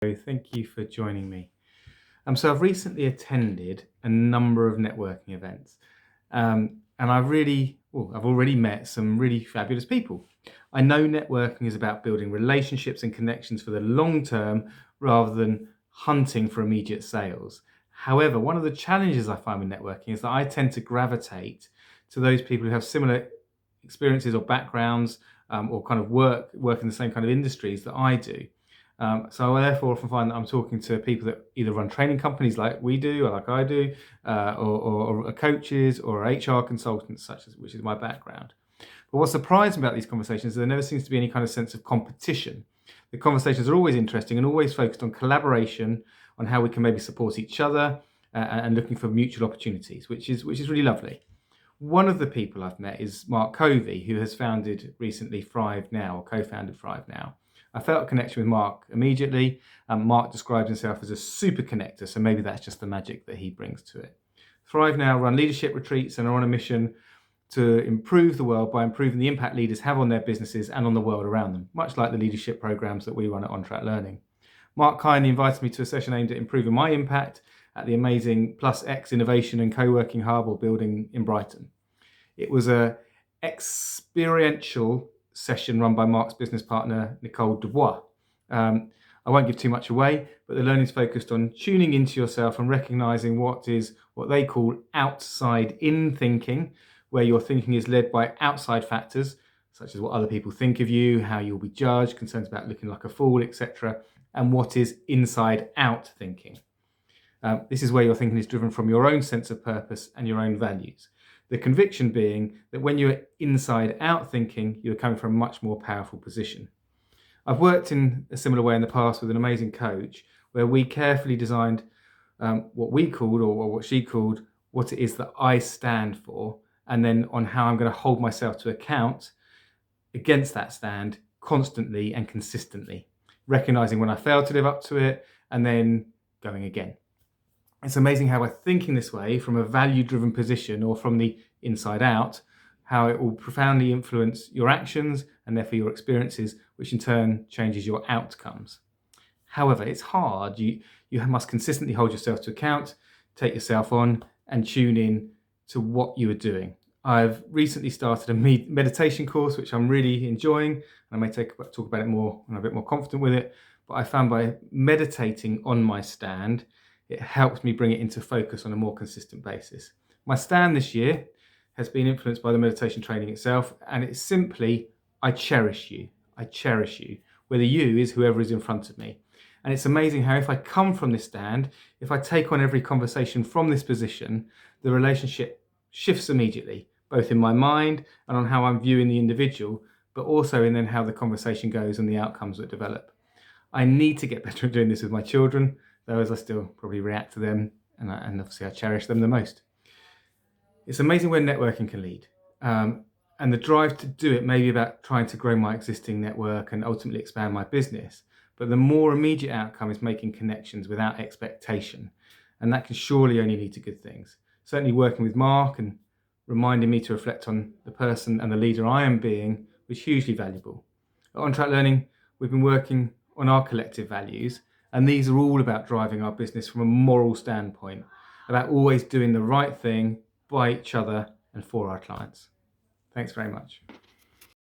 Thank you for joining me. So I've recently attended a number of networking events, and I've already met some really fabulous people. I know networking is about building relationships and connections for the long term rather than hunting for immediate sales. However, one of the challenges I find with networking is that I tend to gravitate to those people who have similar experiences or backgrounds, or kind of work in the same kind of industries that I do. So I therefore often find that I'm talking to people that either run training companies like we do or like I do, or are coaches or HR consultants, which is my background. But what surprised me about these conversations is there never seems to be any kind of sense of competition. The conversations are always interesting and always focused on collaboration, on how we can maybe support each other, and looking for mutual opportunities, which is really lovely. One of the people I've met is Mark Covey, who has founded recently Thrive Now, or co-founded Thrive Now. I felt a connection with Mark immediately. Mark describes himself as a super connector, so maybe that's just the magic that he brings to it. Thrive Now run leadership retreats and are on a mission to improve the world by improving the impact leaders have on their businesses and on the world around them, much like the leadership programs that we run at On Track Learning. Mark kindly invited me to a session aimed at improving my impact at the amazing Plus X Innovation and Co-working Hub or building in Brighton. It was a experiential session run by Mark's business partner, Nicole Dubois. I won't give too much away, but the learning's focused on tuning into yourself and recognizing what they call outside in thinking, where your thinking is led by outside factors, such as what other people think of you, how you'll be judged, concerns about looking like a fool, etc., and what is inside out thinking. This is where your thinking is driven from your own sense of purpose and your own values. The conviction being that when you're inside out thinking, you're coming from a much more powerful position. I've worked in a similar way in the past with an amazing coach where we carefully designed what we called, or what she called, what it is that I stand for, and then on how I'm going to hold myself to account against that stand constantly and consistently, recognizing when I fail to live up to it and then going again. It's amazing how by thinking this way from a value-driven position or from the inside out, how it will profoundly influence your actions and therefore your experiences, which in turn changes your outcomes. However, it's hard. You must consistently hold yourself to account, take yourself on, and tune in to what you are doing. I've recently started a meditation course, which I'm really enjoying, and I may talk about it more when I'm a bit more confident with it. But I found by meditating on my stand, it helps me bring it into focus on a more consistent basis. My stand this year has been influenced by the meditation training itself, and it's simply, I cherish you. I cherish you. Whether you is whoever is in front of me. And it's amazing how if I come from this stand, if I take on every conversation from this position, the relationship shifts immediately, both in my mind and on how I'm viewing the individual, but also in then how the conversation goes and the outcomes that develop. I need to get better at doing this with my children, though as I still probably react to them, and obviously I cherish them the most. It's amazing where networking can lead. And the drive to do it may be about trying to grow my existing network and ultimately expand my business. But the more immediate outcome is making connections without expectation. And that can surely only lead to good things. Certainly working with Mark and reminding me to reflect on the person and the leader I am being was hugely valuable. At On Track Learning, we've been working on our collective values, and these are all about driving our business from a moral standpoint, about always doing the right thing by each other and for our clients. Thanks very much.